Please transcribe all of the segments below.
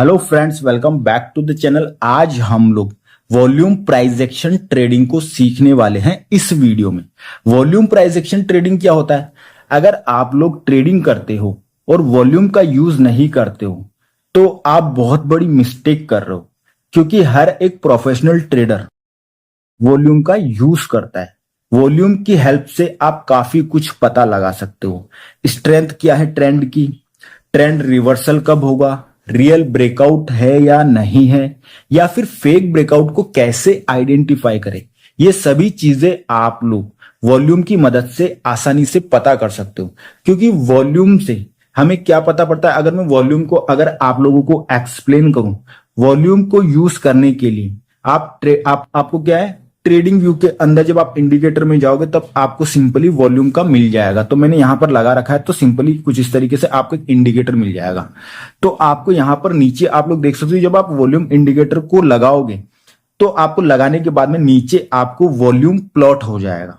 Hello friends, welcome back to the channel. आज हम लोग वॉल्यूम प्राइस एक्शन ट्रेडिंग को सीखने वाले हैं। इस वीडियो में वॉल्यूम प्राइस एक्शन ट्रेडिंग क्या होता है। अगर आप लोग ट्रेडिंग करते हो और वॉल्यूम का यूज नहीं करते हो तो आप बहुत बड़ी मिस्टेक कर रहे हो, क्योंकि हर एक प्रोफेशनल ट्रेडर वॉल्यूम का यूज करता है। वॉल्यूम की हेल्प से आप काफी कुछ पता लगा सकते हो। स्ट्रेंथ क्या है ट्रेंड की, ट्रेंड रिवर्सल कब होगा, रियल ब्रेकआउट है या नहीं है, या फिर फेक ब्रेकआउट को कैसे आइडेंटिफाई करें। ये सभी चीजें आप लोग वॉल्यूम की मदद से आसानी से पता कर सकते हो। क्योंकि वॉल्यूम से हमें क्या पता पड़ता है, अगर मैं वॉल्यूम को अगर आप लोगों को एक्सप्लेन करूं, वॉल्यूम को यूज करने के लिए आपको क्या है, ट्रेडिंग व्यू के अंदर जब आप इंडिकेटर में जाओगे तब आपको सिंपली वॉल्यूम का मिल जाएगा। तो मैंने यहां पर लगा रखा है, तो सिंपली कुछ इस तरीके से आपको एक इंडिकेटर मिल जाएगा। तो आपको यहां पर नीचे आप लोग देख सकते हो, जब आप वॉल्यूम इंडिकेटर को लगाओगे तो आपको लगाने के बाद में नीचे आपको वॉल्यूम प्लॉट हो जाएगा।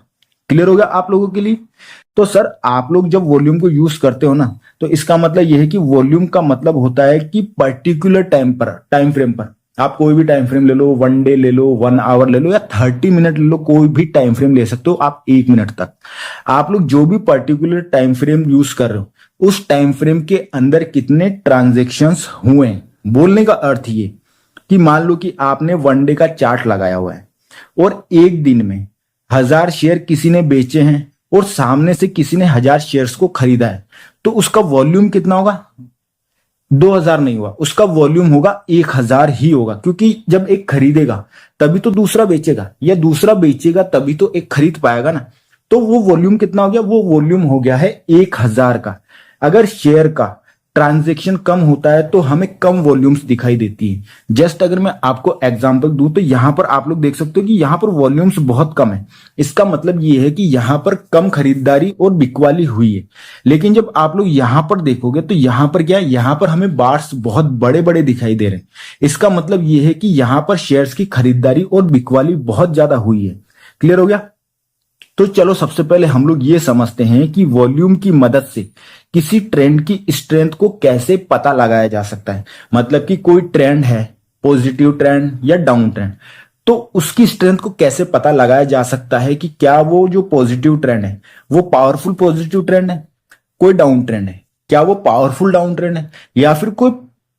क्लियर हो गया आप लोगों के लिए। तो सर आप लोग जब वॉल्यूम को यूज करते हो ना, तो इसका मतलब यह है कि वॉल्यूम का मतलब होता है कि पर्टिकुलर टाइम फ्रेम पर आप कोई भी टाइम फ्रेम ले लो, 1 डे ले लो, 1 आवर ले लो, या 30 मिनट ले लो, कोई भी टाइम फ्रेम ले सकते हो आप 1 मिनट तक। आप लोग जो भी पर्टिकुलर टाइम फ्रेम यूज कर रहे हो, उस टाइम फ्रेम के अंदर कितने ट्रांजेक्शन्स हुए हैं। बोलने का अर्थ ये कि मान लो कि आपने 1 डे का चार्ट लगाया हुआ है और एक दिन में 1000 शेयर किसी ने बेचे हैं और सामने से किसी ने 1000 शेयर्स को खरीदा है, तो उसका वॉल्यूम कितना होगा, 2000 नहीं हुआ, उसका वॉल्यूम होगा 1000 ही होगा। क्योंकि जब एक खरीदेगा तभी तो दूसरा बेचेगा, या दूसरा बेचेगा तभी तो एक खरीद पाएगा ना। तो वो वॉल्यूम कितना हो गया, वो वॉल्यूम हो गया है 1000 का। अगर शेयर का ट्रांजैक्शन कम होता है तो हमें कम वॉल्यूम्स दिखाई देती है। जस्ट अगर मैं आपको एग्जांपल दूं तो यहां पर आप लोग देख सकते हो कि यहां पर वॉल्यूम्स बहुत कम है। इसका मतलब ये है कि यहां पर कम खरीदारी और बिकवाली हुई है। लेकिन जब आप लोग यहां पर देखोगे तो यहां पर क्या है, यहां पर हमें बार्स बहुत बड़े बड़े दिखाई दे रहे हैं। इसका मतलब ये है कि यहां पर शेयर्स की खरीदारी और बिकवाली बहुत ज्यादा हुई है। क्लियर हो गया। तो चलो सबसे पहले हम लोग ये समझते हैं कि वॉल्यूम की मदद से किसी ट्रेंड की स्ट्रेंथ को कैसे पता लगाया जा सकता है। मतलब कि कोई ट्रेंड है, पॉजिटिव ट्रेंड या डाउन ट्रेंड, तो उसकी स्ट्रेंथ को कैसे पता लगाया जा सकता है कि क्या वो जो पॉजिटिव ट्रेंड है वो पावरफुल पॉजिटिव ट्रेंड है, कोई डाउन ट्रेंड है क्या वो पावरफुल डाउन ट्रेंड है, या फिर कोई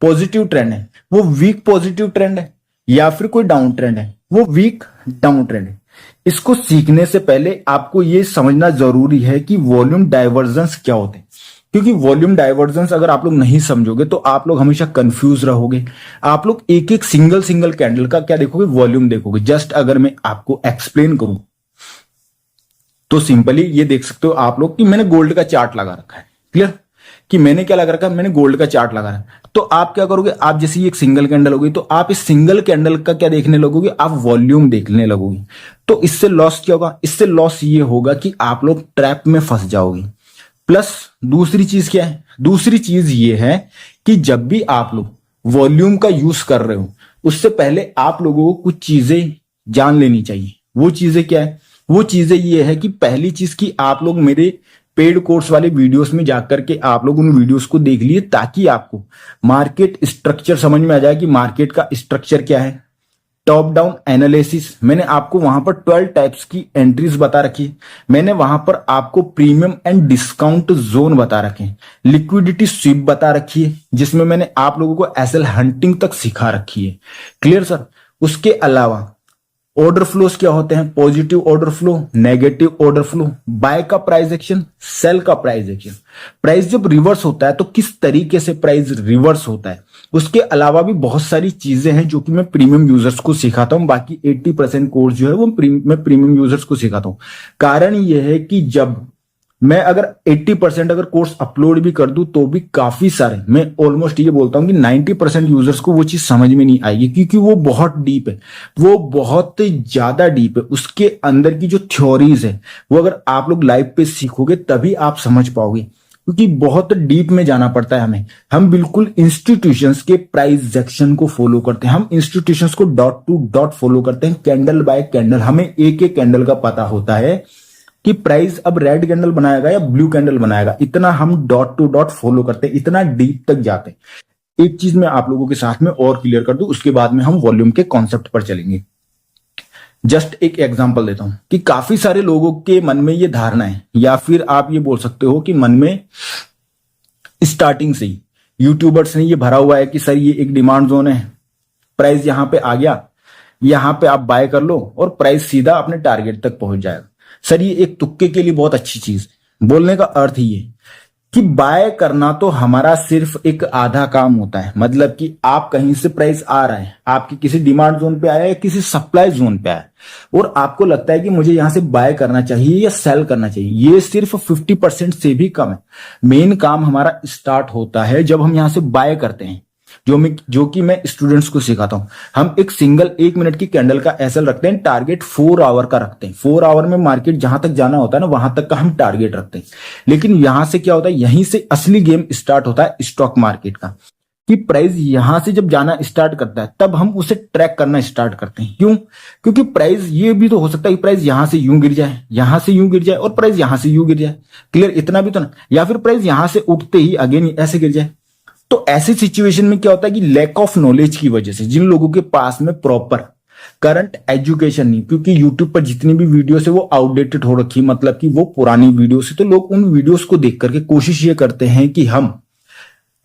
पॉजिटिव ट्रेंड है वो वीक पॉजिटिव ट्रेंड है, या फिर कोई डाउन ट्रेंड है वो वीक डाउन ट्रेंड है। इसको सीखने से पहले आपको यह समझना जरूरी है कि वॉल्यूम डाइवर्जेंस क्या होते हैं। क्योंकि वॉल्यूम डाइवर्जेंस अगर आप लोग नहीं समझोगे तो आप लोग हमेशा कंफ्यूज रहोगे। आप लोग एक एक सिंगल कैंडल का क्या देखोगे, वॉल्यूम देखोगे। जस्ट अगर मैं आपको एक्सप्लेन करूं तो सिंपली ये देख सकते हो आप लोग कि मैंने गोल्ड का चार्ट लगा रखा है। क्लियर कि मैंने क्या लगा रखा है, मैंने गोल्ड का चार्ट लगा रखा है। तो आप क्या करोगे, आप जैसे ये एक सिंगल कैंडल होगी तो आप इस सिंगल कैंडल का क्या देखने लगोगे, आप वॉल्यूम देखने लगोगे। तो इससे लॉस क्या होगा, इससे लॉस ये होगा कि आप लोग ट्रैप में फंस जाओगे। प्लस दूसरी चीज क्या है, दूसरी चीज ये है कि जब भी आप लोग वॉल्यूम का यूज कर रहे हो उससे पहले आप लोगों को कुछ चीजें जान लेनी चाहिए। वो चीजें क्या है, वो चीजें ये है कि पहली चीज की आप लोग मेरे पेड कोर्स वाले वीडियोस में जाकर के आप लोग उन वीडियोस को देख लिए, ताकि आपको मार्केट स्ट्रक्चर समझ में आ जाए कि मार्केट का स्ट्रक्चर क्या है। टॉप डाउन एनालिसिस मैंने आपको वहां पर 12 टाइप्स की एंट्रीज बता रखी है। मैंने वहां पर आपको प्रीमियम एंड डिस्काउंट जोन बता रखे हैं, लिक्विडिटी स्वीप बता रखी है, जिसमें मैंने आप लोगों को एसएल हंटिंग तक सिखा रखी है। Clear sir. उसके अलावा ऑर्डर फ्लोस क्या होते हैं, positive order flow, negative order flow, buy का प्राइस एक्शन, सेल का प्राइस एक्शन। प्राइस जब रिवर्स होता है तो किस तरीके से प्राइस रिवर्स होता है। उसके अलावा भी बहुत सारी चीजें हैं जो कि मैं प्रीमियम यूजर्स को सिखाता हूं। बाकी 80% कोर्स जो है वो मैं प्रीमियम यूजर्स को सिखाता हूं। कारण यह है कि जब मैं अगर 80% अगर कोर्स अपलोड भी कर दूं तो भी काफी सारे, मैं ऑलमोस्ट ये बोलता हूं कि 90% यूजर्स को वो चीज समझ में नहीं आएगी, क्योंकि वो बहुत डीप है, वो बहुत ज्यादा डीप है। उसके अंदर की जो थ्योरीज है वो अगर आप लोग लाइव पे सीखोगे तभी आप समझ पाओगे, क्योंकि बहुत डीप में जाना पड़ता है हमें। हम बिल्कुल इंस्टीट्यूशंस के प्राइस एक्शन को फॉलो करते हैं, हम institutions co dot to dot follow करते हैं, कैंडल बाय कैंडल। हमें एक एक कैंडल का पता होता है कि प्राइस अब रेड कैंडल बनाएगा या ब्लू कैंडल बनाएगा, इतना हम डॉट टू डॉट फॉलो करते हैं, इतना डीप तक जाते हैं। एक चीज मैं आप लोगों के साथ में और क्लियर कर दूं, उसके बाद में हम वॉल्यूम के कॉन्सेप्ट पर चलेंगे। जस्ट एक एग्जांपल देता हूं कि काफी सारे लोगों के मन में ये धारणा है, या फिर आप ये बोल सकते हो कि मन में स्टार्टिंग से ही यूट्यूबर्स ने ये भरा हुआ है कि सर ये एक डिमांड जोन है, प्राइस यहां पे आ गया, यहां पे आप बाय कर लो और प्राइस सीधा अपने टारगेट तक पहुंच जाएगा। सर ये एक तुक्के के लिए बहुत अच्छी चीज है। बोलने का अर्थ ये कि बाय करना तो हमारा सिर्फ एक आधा काम होता है। मतलब कि आप कहीं से प्राइस आ रहा है, आपकी किसी डिमांड जोन पे आया है, किसी सप्लाई जोन पे आया है, और आपको लगता है कि मुझे यहां से बाय करना चाहिए या सेल करना चाहिए, ये सिर्फ 50% से भी कम है। मेन काम हमारा स्टार्ट होता है जब हम यहां से बाय करते हैं, जो कि मैं स्टूडेंट्स को सिखाता हूं। हम एक सिंगल 1 मिनट की कैंडल का एसएल रखते हैं, टारगेट 4 आवर का रखते हैं। 4 आवर में मार्केट जहां तक जाना होता है ना, वहां तक का हम टारगेट रखते हैं। लेकिन यहां से क्या होता है, यहीं से असली गेम स्टार्ट होता है स्टॉक मार्केट का, कि प्राइस यहां से जब जाना स्टार्ट करता है तब हम उसे ट्रैक करना स्टार्ट करते हैं। क्यों? क्योंकि प्राइस ये भी तो हो सकता है कि प्राइस यहां से यूं गिर जाए, यहां से यूं गिर जाए, और प्राइस यहां से यूं गिर जाए। क्लियर? इतना भी तो ना, या फिर प्राइस यहां से उठते ही अगेन ऐसे गिर जाए। तो ऐसी सिचुएशन में क्या होता है कि लैक ऑफ नॉलेज की वजह से, जिन लोगों के पास में प्रॉपर करंट एजुकेशन नहीं, क्योंकि यूट्यूब पर जितनी भी वीडियोस है वो आउटडेटेड हो रखी, मतलब कि वो पुरानी वीडियोस है, तो लोग उन वीडियोस को देख करके कोशिश ये करते हैं कि हम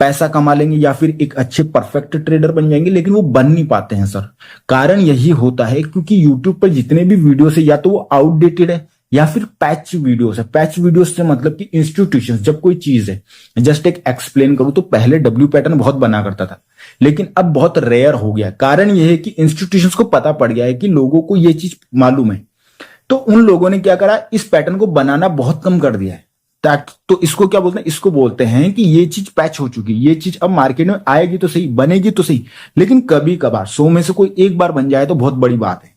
पैसा कमा लेंगे या फिर एक अच्छे परफेक्ट ट्रेडर बन जाएंगे, लेकिन वो बन नहीं पाते हैं सर। कारण यही होता है क्योंकि यूट्यूब पर जितने भी वीडियोस है या तो वो आउटडेटेड है या फिर पैच वीडियोस है। पैच वीडियोस से मतलब कि इंस्टीट्यूशंस जब कोई चीज है, जस्ट एक एक्सप्लेन करूं तो पहले डब्ल्यू पैटर्न बहुत बना करता था, लेकिन अब बहुत रेयर हो गया। कारण यह है कि इंस्टीट्यूशंस को पता पड़ गया है कि लोगों को यह चीज मालूम है, तो उन लोगों ने क्या करा, इस पैटर्न को बनाना बहुत कम कर दिया है। तो इसको क्या बोलते हैं, इसको बोलते हैं कि ये चीज पैच हो चुकी है, ये चीज अब मार्केट में आएगी तो सही, बनेगी तो सही, लेकिन कभी कभार 100 में से कोई एक बार बन जाए तो बहुत बड़ी बात है।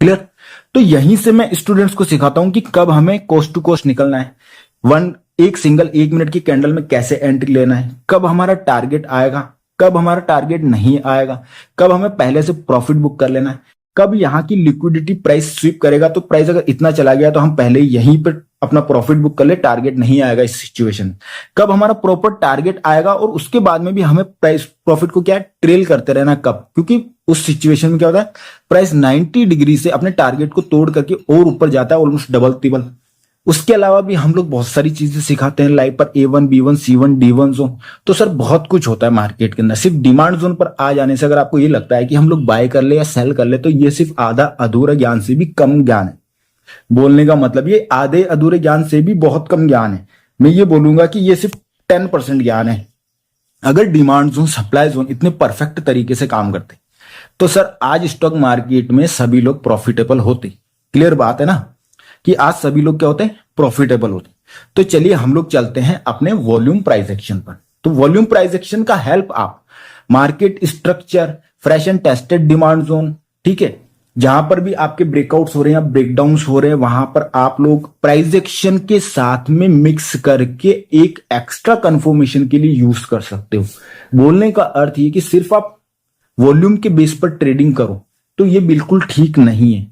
क्लियर? तो यहीं से मैं स्टूडेंट्स को सिखाता हूं कि कब हमें कोस्ट टू कोस्ट निकलना है, एक सिंगल 1 मिनट की कैंडल में कैसे एंट्री लेना है, कब हमारा टारगेट आएगा, कब हमारा टारगेट नहीं आएगा, कब हमें पहले से प्रॉफिट बुक कर लेना है, कब यहां की लिक्विडिटी प्राइस स्वीप करेगा, तो प्राइस अगर इतना चला गया तो हम पहले यहीं पर अपना प्रॉफिट बुक कर ले, टारगेट नहीं आएगा इस सिचुएशन। कब हमारा प्रॉपर टारगेट आएगा और उसके बाद में भी हमें प्राइस प्रॉफिट को क्या ट्रेल करते रहना, कब, क्योंकि उस सिचुएशन में क्या होता है, प्राइस 90 डिग्री से अपने टारगेट को तोड़ करके और ऊपर जाता है, ऑलमोस्ट डबल ट्रिपल। उसके अलावा भी हम लोग बहुत सारी चीजें सिखाते हैं लाइव पर, A1 B1 C1 D1 zone. तो सर बहुत कुछ होता है मार्केट के अंदर। सिर्फ डिमांड जोन पर आ जाने से अगर आपको ये लगता है कि हम लोग बाय कर ले या सेल कर ले, तो ये सिर्फ आधा अधूरा ज्ञान से भी कम ज्ञान है। बोलने का मतलब ये आधे अधूरे ज्ञान से भी बहुत कम ज्ञान है। मैं ये बोलूंगा कि ये सिर्फ 10% ज्ञान है। अगर डिमांड जोन सप्लाई जोन इतने परफेक्ट तरीके से काम करते तो सर आज स्टॉक मार्केट में सभी लोग प्रॉफिटेबल होते। क्लियर बात है ना कि आज सभी लोग क्या होते हैं, प्रॉफिटेबल होते। तो चलिए हम लोग चलते हैं अपने वॉल्यूम प्राइस एक्शन पर। तो वॉल्यूम प्राइस एक्शन का हेल्प आप market structure, fresh and tested demand zone, ठीक है, जहां पर भी आपके ब्रेकआउट्स हो रहे हैं, ब्रेकडाउन्स हो रहे हैं, वहां पर आप लोग प्राइस एक्शन के साथ में मिक्स करके एक एक्स्ट्रा कंफर्मेशन के लिए यूज कर सकते हो। बोलने का अर्थ ये कि सिर्फ आप वॉल्यूम के बेस पर ट्रेडिंग करो तो ये बिल्कुल ठीक नहीं है।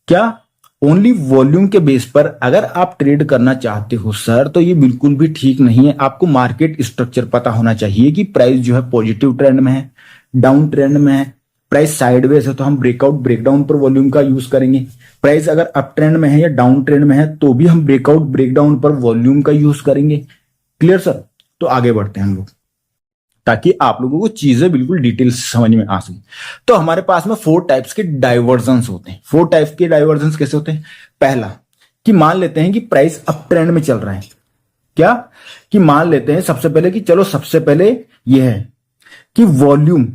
क्या ओनली वॉल्यूम के बेस पर अगर आप ट्रेड करना चाहते हो सर, तो ये बिल्कुल भी ठीक नहीं है। आपको मार्केट स्ट्रक्चर पता होना चाहिए कि प्राइस जो है पॉजिटिव ट्रेंड में है, डाउन ट्रेंड में है, प्राइस साइडवेज है तो हम ब्रेकआउट ब्रेकडाउन पर वॉल्यूम का यूज करेंगे, प्राइस अगर अप ट्रेंड में है या डाउन ट्रेंड में है तो भी हम ब्रेकआउट ब्रेकडाउन पर वॉल्यूम का यूज करेंगे। Clear sir? तो आगे बढ़ते हैं हम लोग, ताकि आप लोगों को चीजें बिल्कुल डिटेल से समझ में आ सके। तो हमारे पास में 4 टाइप्स के डाइवर्जेंस होते हैं। 4 टाइप्स के डाइवर्जेंस कैसे होते हैं? पहला कि मान लेते हैं कि प्राइस अप ट्रेंड में चल रहा है। क्या कि मान लेते हैं सबसे पहले कि चलो सबसे पहले यह है कि वॉल्यूम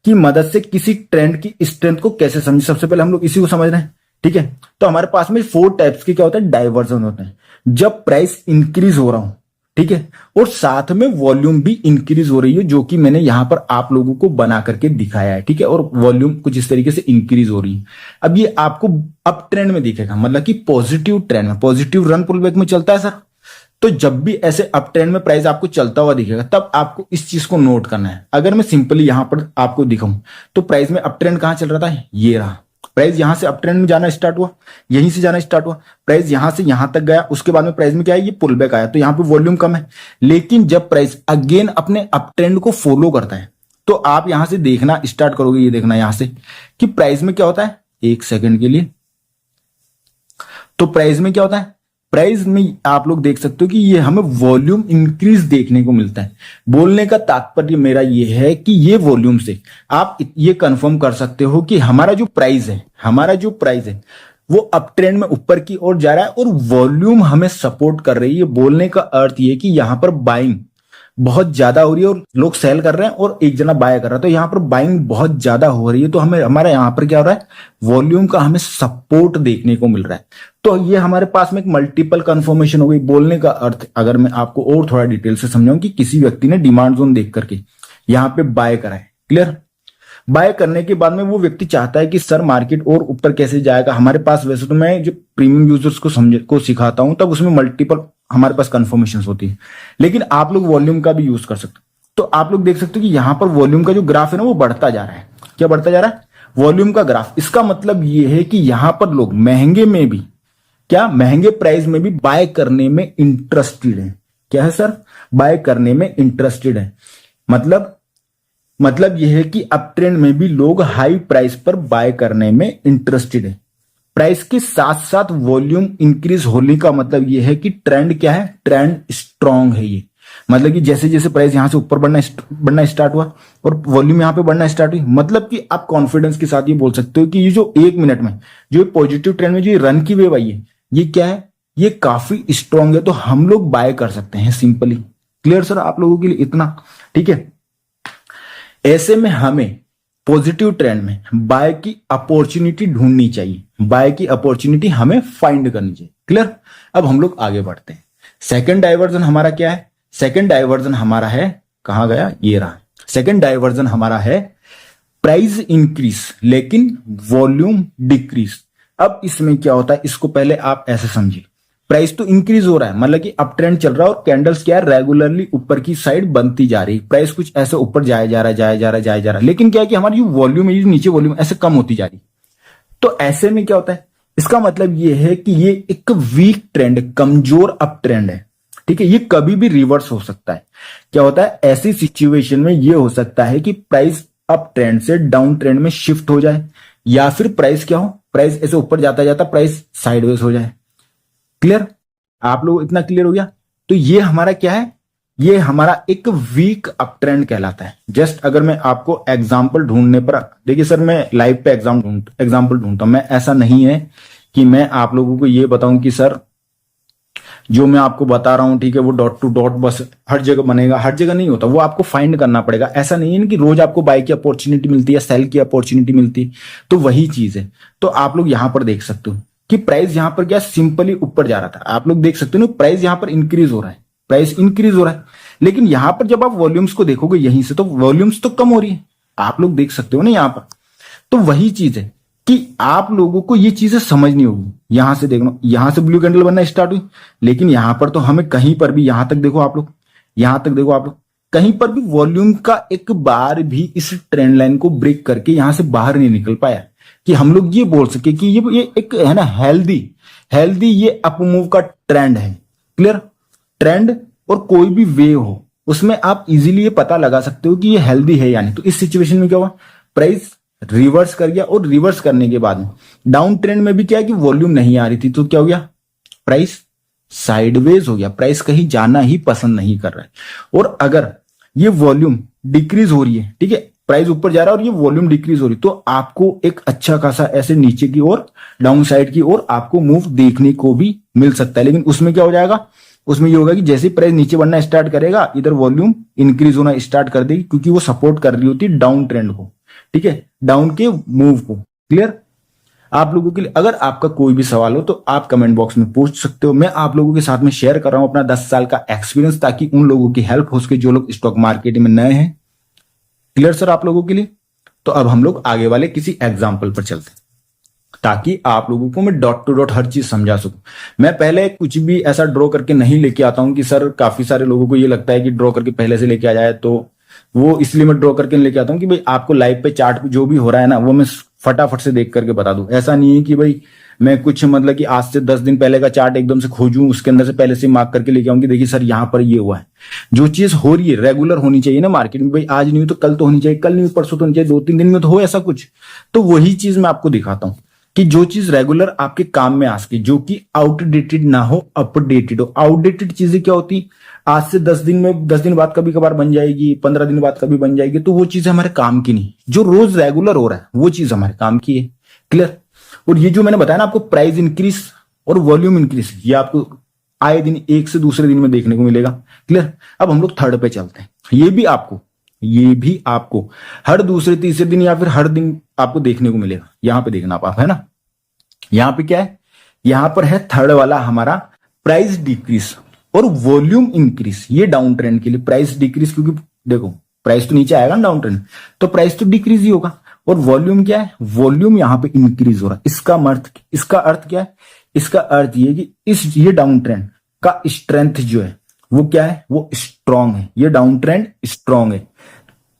की मदद से किसी ट्रेंड की स्ट्रेंथ को कैसे समझे। सबसे पहले हम लोग इसी को समझ रहे हैं, ठीक है। तो हमारे पास में 4 टाइप्स के क्या होता है, डाइवर्जन होते हैं। जब प्राइस इंक्रीज हो रहा हूं, ठीक है, और साथ में वॉल्यूम भी इंक्रीज हो रही है, जो कि मैंने यहां पर आप लोगों को बना करके दिखाया है, ठीक है, और वॉल्यूम कुछ इस तरीके से इंक्रीज हो रही है। अब ये आपको अप ट्रेंड में दिखेगा, मतलब कि पॉजिटिव ट्रेंड में, पॉजिटिव रन पुल बैक में चलता है सर। तो जब भी ऐसे अप ट्रेंड में प्राइस आपको चलता हुआ दिखेगा, तब आपको इस चीज को नोट करना है। अगर मैं सिंपली यहां पर आपको दिखाऊं तो प्राइस में अप ट्रेंड कहां चल रहा था, ये रहा, प्राइस यहां से अप ट्रेंड में जाना स्टार्ट हुआ, यहीं से जाना स्टार्ट हुआ, प्राइस यहां से यहां तक गया, उसके बाद में प्राइस में क्या है, ये पुल बैक आया, तो यहां पे वॉल्यूम कम है। लेकिन जब प्राइस अगेन अपने अप ट्रेंड को फॉलो करता है, तो आप यहां से देखना स्टार्ट करोगे, ये देखना यहां से कि प्राइस में क्या होता है, एक सेकंड के लिए, तो प्राइस में क्या होता है, प्राइस में आप लोग देख सकते हो कि ये हमें वॉल्यूम इंक्रीज देखने को मिलता है। बोलने का तात्पर्य मेरा ये है कि ये वॉल्यूम से आप ये कंफर्म कर सकते हो कि हमारा जो प्राइस है वो अप ट्रेंड में ऊपर की ओर जा रहा है और वॉल्यूम हमें सपोर्ट कर रही है। बोलने का अर्थ ये कि यहां पर बाइंग बहुत ज्यादा हो रही है और लोग सेल कर रहे हैं और एक जना बाय कर रहा है, तो यहां पर बाइंग बहुत ज्यादा हो रही है, तो हमें हमारा यहां पर क्या हो रहा है, वॉल्यूम का हमें सपोर्ट देखने को मिल रहा है। तो ये हमारे पास में एक मल्टीपल कंफर्मेशन हो गई। बोलने का अर्थ अगर मैं आपको और थोड़ा डिटेल से समझाऊं कि किसी व्यक्ति ने डिमांड जोन देख करके यहां पे बाय करा है, क्लियर, बाय करने के बाद में वो व्यक्ति चाहता है कि सर मार्केट और ऊपर कैसे जाएगा। हमारे पास वैसे तो मैं जो प्रीमियम यूजर्स को सिखाता हूं तब उसमें मल्टीपल हमारे पास कंफर्मेशन होती है, लेकिन आप लोग वॉल्यूम का भी यूज कर सकते हो। तो आप लोग देख सकते हो कि यहां पर वॉल्यूम का जो ग्राफ है ना वो बढ़ता जा रहा है। क्या बढ़ता जा रहा है, वॉल्यूम का ग्राफ। इसका मतलब ये है कि यहां पर लोग महंगे में भी, क्या महंगे प्राइस में भी बाय करने में इंटरेस्टेड है। क्या है सर, बाय करने में इंटरेस्टेड है। मतलब यह है कि अप ट्रेंड में भी लोग हाई प्राइस पर बाय करने में इंटरेस्टेड है। प्राइस के साथ साथ वॉल्यूम इंक्रीज होने का मतलब यह है कि ट्रेंड क्या है, ट्रेंड स्ट्रांग है। ये मतलब कि जैसे जैसे प्राइस यहां से ऊपर बढ़ना स्टार्ट हुआ और वॉल्यूम यहां पे बढ़ना स्टार्ट हुई, मतलब कि आप कॉन्फिडेंस के साथ ये बोल सकते हो कि ये जो एक मिनट में जो पॉजिटिव ट्रेंड में जो ये रन की वेव आई है, ये क्या है, ये काफी स्ट्रांग है, तो हम लोग बाय कर सकते हैं सिंपली। क्लियर सर आप लोगों के लिए इतना, ठीक है। ऐसे में हमें पॉजिटिव ट्रेंड में बाय की अपॉर्चुनिटी ढूंढनी चाहिए, बाय की अपॉर्चुनिटी हमें फाइंड करनी चाहिए। क्लियर, अब हम लोग आगे बढ़ते हैं। सेकंड डाइवर्जन हमारा क्या है, सेकंड डाइवर्जन हमारा है, कहां गया, ये रहा। सेकंड डाइवर्जन हमारा है प्राइस इंक्रीज लेकिन वॉल्यूम डिक्रीज। अब इसमें क्या होता है, इसको पहले आप ऐसे समझिए, प्राइस तो इंक्रीज हो रहा है, मतलब कि अप ट्रेंड चल रहा है और कैंडल्स क्या है, रेगुलरली ऊपर की साइड बनती जा रही है, प्राइस कुछ ऐसे ऊपर जाया जा रहा है, लेकिन क्या है कि हमारी जो वॉल्यूम है, नीचे वॉल्यूम ऐसे कम होती जा रही। तो ऐसे में क्या होता है, इसका मतलब ये है कि ये एक वीक ट्रेंड, कमजोर अप ट्रेंड है, ठीक है। ये कभी भी रिवर्स हो सकता है। क्या होता है, ऐसी सिचुएशन में ये हो सकता है कि प्राइस अप ट्रेंड से डाउन ट्रेंड में शिफ्ट हो जाए, या फिर प्राइस क्या हो, प्राइस ऐसे ऊपर जाता जाता प्राइस साइडवेज हो जाए। क्लियर, आप लोग इतना क्लियर हो गया। तो ये हमारा क्या है, ये हमारा एक वीक अप ट्रेंड कहलाता है। जस्ट अगर मैं आपको एग्जांपल ढूंढने पर, देखिए सर मैं लाइव पे एग्जांपल ढूंढता हूं, मैं ऐसा नहीं है कि मैं आप लोगों को ये बताऊं कि सर जो मैं आपको बता रहा हूं, ठीक है, वो डॉट टू डॉट बस हर जगह बनेगा, हर जगह नहीं होता, वो आपको फाइंड करना पड़ेगा। ऐसा नहीं है कि रोज आपको बाय की अपॉर्चुनिटी मिलती है, सेल की अपॉर्चुनिटी मिलती है, तो वही चीज है। तो आप लोग यहां पर देख सकते हो कि प्राइस यहां पर क्या सिंपली ऊपर जा रहा था, आप लोग देख सकते हो ना, प्राइस यहां पर इंक्रीज हो रहा है, प्राइस इंक्रीज हो रहा है, लेकिन यहां पर जब आप वॉल्यूम्स को देखोगे यहीं से, तो वॉल्यूम्स तो कम हो रही है, आप लोग देख सकते हो ना यहां पर। तो वही चीज है कि आप लोगों को ये चीजें समझनी होगी। यहां से देखना, यहां से ब्लू कैंडल बनना स्टार्ट हुई, लेकिन यहां पर तो हमें कहीं पर भी, यहां तक देखो आप लोग, यहां तक देखो आप लोग, कहीं पर भी वॉल्यूम का एक बार भी इस ट्रेंड लाइन को ब्रेक करके यहां से बाहर नहीं निकल पाया कि हम लोग ये बोल सके कि ये एक है ना हेल्दी ये अपमूव का ट्रेंड है। क्लियर, ट्रेंड और कोई भी वेव हो उसमें आप इजीली ये पता लगा सकते हो कि ये हेल्दी है यानी। तो इस सिचुएशन में क्या हुआ, प्राइस रिवर्स कर गया, और रिवर्स करने के बाद में डाउन ट्रेंड में भी क्या है कि वॉल्यूम नहीं आ रही थी, तो क्या हो गया, प्राइस साइडवेज हो गया, प्राइस कहीं जाना ही पसंद नहीं कर रहा है। और अगर ये वॉल्यूम डिक्रीज हो रही है, ठीक है, प्राइस ऊपर जा रहा है और ये वॉल्यूम डिक्रीज हो रही है, तो आपको एक अच्छा खासा ऐसे नीचे की ओर, डाउन साइड की ओर आपको मूव देखने को भी मिल सकता है। लेकिन उसमें क्या हो जाएगा, उसमें ये होगा कि जैसे प्राइस नीचे बढ़ना स्टार्ट करेगा, इधर वॉल्यूम इंक्रीज होना स्टार्ट कर देगी, क्योंकि वो सपोर्ट कर रही होती है डाउन ट्रेंड को, ठीक है, डाउन के मूव को। क्लियर, आप लोगों के लिए अगर आपका कोई भी सवाल हो तो आप कमेंट बॉक्स में पूछ सकते हो। मैं आप लोगों के साथ में शेयर कर रहा हूं अपना 10 साल का एक्सपीरियंस, ताकि उन लोगों की हेल्प हो सके जो लोग स्टॉक मार्केट में नए हैं। क्लियर सर आप लोगों के लिए। तो अब हम लोग आगे वाले किसी एग्जाम्पल पर चलते हैं, ताकि आप लोगों को मैं डॉट टू डॉट हर चीज समझा सकूं। मैं पहले कुछ भी ऐसा ड्रॉ करके नहीं लेके आता हूं कि सर, काफी सारे लोगों को ये लगता है कि ड्रॉ करके पहले से लेके आ जाए, तो वो इसलिए मैं ड्रॉ करके लेके आता हूं कि भाई आपको लाइव पे चार्ट पे जो भी हो रहा है ना, वो मैं फटाफट से देख करके बता दूं। ऐसा नहीं है कि भाई मैं कुछ मतलब कि आज से 10 दिन पहले का चार्ट एकदम से खोजूं, उसके अंदर से पहले से मार्क करके लेके आऊंगी, देखिए सर यहाँ पर ये हुआ है। जो चीज हो रही है रेगुलर होनी चाहिए ना मार्केट में, भाई आज नहीं हुई तो कल तो होनी चाहिए, कल नहीं हुई परसों तो होनी चाहिए, 2-3 दिन में तो हो ऐसा कुछ। तो वही चीज मैं आपको दिखाता हूँ कि जो चीज रेगुलर आपके काम में आ सके, जो कि आउटडेटेड ना हो, अपडेटेड हो। आउटडेटेड चीजें क्या होती, आज से 10 दिन में 10 दिन बाद कभी कभार बन जाएगी, 15 दिन बाद कभी बन जाएगी, तो वो चीजें हमारे काम की नहीं। जो रोज रेगुलर हो रहा है वो चीज हमारे काम की है। क्लियर। और ये जो मैंने बताया ना आपको, प्राइस इंक्रीज और वॉल्यूम इंक्रीज, ये आपको आए दिन एक से दूसरे दिन में देखने को मिलेगा। क्लियर। अब हम लोग थर्ड पे चलते हैं। ये भी आपको हर दूसरे तीसरे दिन या फिर हर दिन आपको देखने को मिलेगा। यहां पे देखना आप, है ना, यहां पे क्या है, यहां पर है थर्ड वाला हमारा प्राइस डिक्रीज और वॉल्यूम इंक्रीज। ये डाउन ट्रेंड के लिए प्राइस डिक्रीज, क्योंकि देखो प्राइस तो नीचे आएगा ना डाउन ट्रेंड, तो प्राइस तो डिक्रीज ही होगा। और वॉल्यूम क्या है, वॉल्यूम यहां पे इंक्रीज हो रहा है। इसका अर्थ क्या है, इसका अर्थ ये कि ये डाउन ट्रेंड का स्ट्रेंथ जो है वो क्या है, वो स्ट्रांग है। ये डाउन ट्रेंड स्ट्रांग है।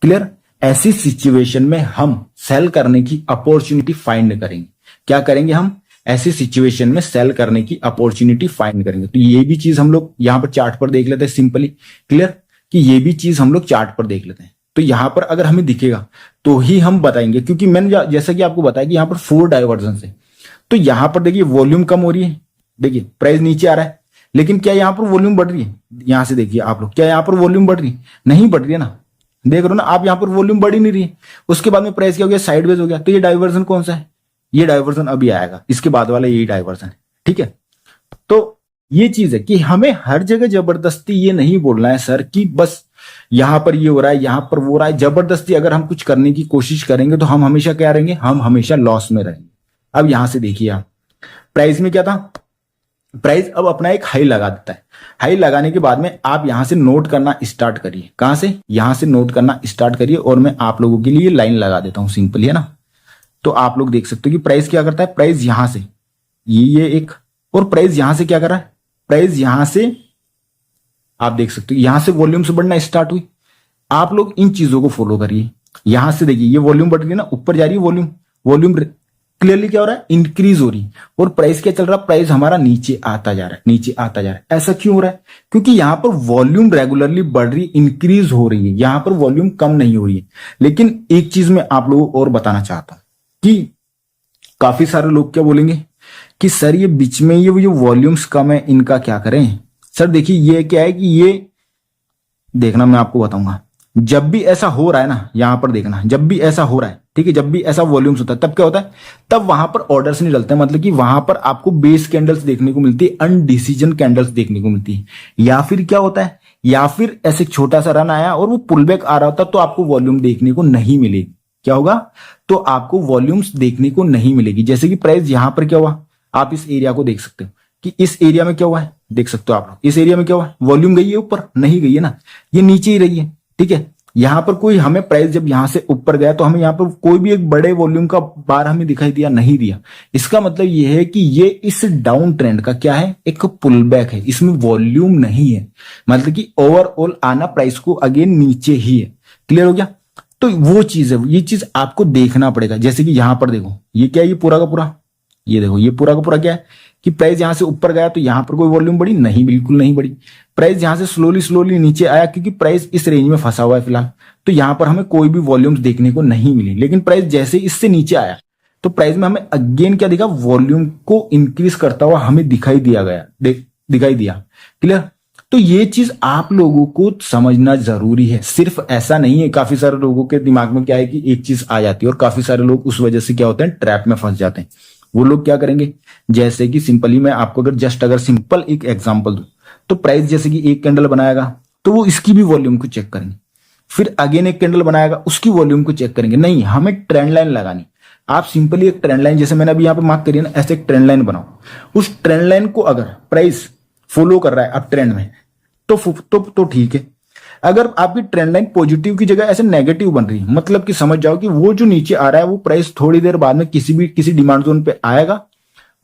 क्लियर। ऐसी सिचुएशन में हम सेल करने की अपॉर्चुनिटी फाइंड करेंगे। क्या करेंगे हम, ऐसी सिचुएशन में सेल करने की अपॉर्चुनिटी फाइंड करेंगे। तो ये भी चीज हम लोग यहां पर चार्ट पर देख लेते हैं सिंपली। क्लियर, कि ये भी चीज हम लोग चार्ट पर देख लेते हैं। तो यहां पर अगर हमें दिखेगा तो ही हम बताएंगे, क्योंकि मैंने जैसा कि आपको बताया कि यहां पर 4 डाइवर्जेंस है। तो यहां पर देखिए वॉल्यूम कम हो रही है, देखिए प्राइस नीचे आ रहा है, लेकिन क्या यहां पर वॉल्यूम बढ़ रही है, यहां से देखिए आप लोग, क्या यहां पर वॉल्यूम बढ़ रही है, नहीं बढ़ रही है ना, देख रहे हो ना आप, यहां पर वॉल्यूम बढ़ ही नहीं रही है। उसके बाद में प्राइस क्या हो गया, साइडवेज हो गया। तो ये डाइवर्जन कौन सा है, ये डाइवर्जन अभी आएगा, इसके बाद वाला यही डाइवर्जन है। ठीक है। तो ये चीज है कि हमें हर जगह जबरदस्ती ये नहीं बोलना है सर कि बस यहां पर ये हो रहा है, यहां पर वो हो रहा है। जबरदस्ती अगर हम कुछ करने की कोशिश करेंगे तो हम हमेशा क्या रहेंगे, हम हमेशा लॉस में रहेंगे। अब यहां से देखिए आप, प्राइस में क्या था, प्राइस अब अपना एक हाई लगा देता है। हाई लगाने के बाद में आप यहां से नोट करना स्टार्ट करिए। कहां से, यहां से नोट करना स्टार्ट करिए। और मैं आप लोगों के लिए लाइन लगा देता हूं सिंपली, है ना। तो आप लोग देख सकते हो कि प्राइस क्या करता है, प्राइस यहां से ये एक, और प्राइस यहां से क्या कर रहा है, प्राइस यहां से आप देख सकते हो यहां से वॉल्यूम से बढ़ना स्टार्ट हुई। आप लोग इन चीजों को फॉलो करिए। यहां से देखिए ये वॉल्यूम बढ़ रही है ना, ऊपर जा रही है वॉल्यूम, वॉल्यूम क्लियरली क्या हो रहा है, इंक्रीज हो रही है। और प्राइस क्या चल रहा है, प्राइस हमारा नीचे आता जा रहा है, नीचे आता जा रहा है। ऐसा क्यों हो रहा है, क्योंकि यहां पर वॉल्यूम रेगुलरली बढ़ रही है, इंक्रीज हो रही है, यहां पर वॉल्यूम कम नहीं हो रही है। लेकिन एक चीज मैं आप लोगों को और बताना चाहता हूं कि काफी सारे लोग क्या बोलेंगे कि सर ये बीच में ये जो वॉल्यूम्स कम है इनका क्या करें। सर देखिए ये क्या है कि ये देखना, मैं आपको बताऊंगा। जब भी ऐसा हो रहा है ना, यहां पर देखना, जब भी ऐसा हो रहा है, ठीक है, जब भी ऐसा वॉल्यूम्स होता है तब क्या होता है, तब वहां पर ऑर्डर्स नहीं डलते। मतलब कि वहां पर आपको बेस कैंडल्स देखने को मिलती है, अनडिसीजन कैंडल्स देखने को मिलती है। या फिर क्या होता है, या फिर ऐसे छोटा सा रन आया और वो पुलबैक आ रहा होता तो आपको वॉल्यूम देखने को नहीं मिलेगी। क्या होगा, तो आपको वॉल्यूम्स देखने को नहीं मिलेगी। जैसे कि प्राइस यहां पर क्या हुआ, आप इस एरिया को देख सकते हो कि इस एरिया में क्या हुआ है, देख सकते हो आप लोग, इस एरिया में क्या हुआ है, वॉल्यूम गई है ऊपर, नहीं गई है ना, ये नीचे ही रही है। ठीक है। यहां पर कोई हमें प्राइस जब यहां से ऊपर गया तो हमें यहां पर कोई भी एक बड़े वॉल्यूम का बार हमें दिखाई दिया, नहीं दिया। इसका मतलब ये है कि ये इस डाउन ट्रेंड का क्या है, एक पुल बैक है, इसमें वॉल्यूम नहीं है। मतलब कि ओवरऑल आना प्राइस को अगेन नीचे ही है। क्लियर हो गया। तो वो चीज है, ये चीज आपको देखना पड़ेगा। जैसे कि यहां पर देखो ये क्या है, ये पूरा का पूरा, ये देखो ये पूरा का पूरा क्या है कि प्राइस यहां से ऊपर गया तो यहां पर कोई वॉल्यूम बढ़ी नहीं, बिल्कुल नहीं बढ़ी। प्राइस यहां से स्लोली स्लोली नीचे आया क्योंकि प्राइस इस रेंज में फंसा हुआ है फिलहाल, तो यहां पर हमें कोई भी वॉल्यूम्स देखने को नहीं मिली। लेकिन प्राइस जैसे इससे नीचे आया तो प्राइस में हमें अगेन क्या दिखा, वॉल्यूम को इंक्रीज करता हुआ हमें दिखाई दिया गया, दिखाई दिया। क्लियर। तो ये चीज आप लोगों को समझना जरूरी है। सिर्फ ऐसा नहीं है, काफी सारे लोगों के दिमाग में क्या है कि एक चीज आ जाती है और काफी सारे लोग उस वजह से क्या होते हैं, ट्रैप में फंस जाते हैं। वो लोग क्या करेंगे, जैसे कि सिंपली मैं आपको अगर सिंपल एक एग्जांपल दूं, तो प्राइस जैसे कि एक कैंडल बनाएगा तो वो इसकी भी वॉल्यूम को चेक करेंगे, फिर अगेन एक कैंडल बनाएगा उसकी वॉल्यूम को चेक करेंगे। नहीं, हमें ट्रेंड लाइन लगानी। आप सिंपली एक ट्रेंड लाइन, जैसे मैंने अभी यहां पे मार्क करी है ना, ऐसे एक ट्रेंड लाइन बनाओ। उस ट्रेंड लाइन को अगर प्राइस फॉलो कर रहा है अब ट्रेंड में तो ठीक है। अगर आपकी ट्रेंड लाइन पॉजिटिव की जगह ऐसे नेगेटिव बन रही है, मतलब कि समझ जाओ कि वो जो नीचे आ रहा है वो प्राइस थोड़ी देर बाद में किसी डिमांड जोन पे आएगा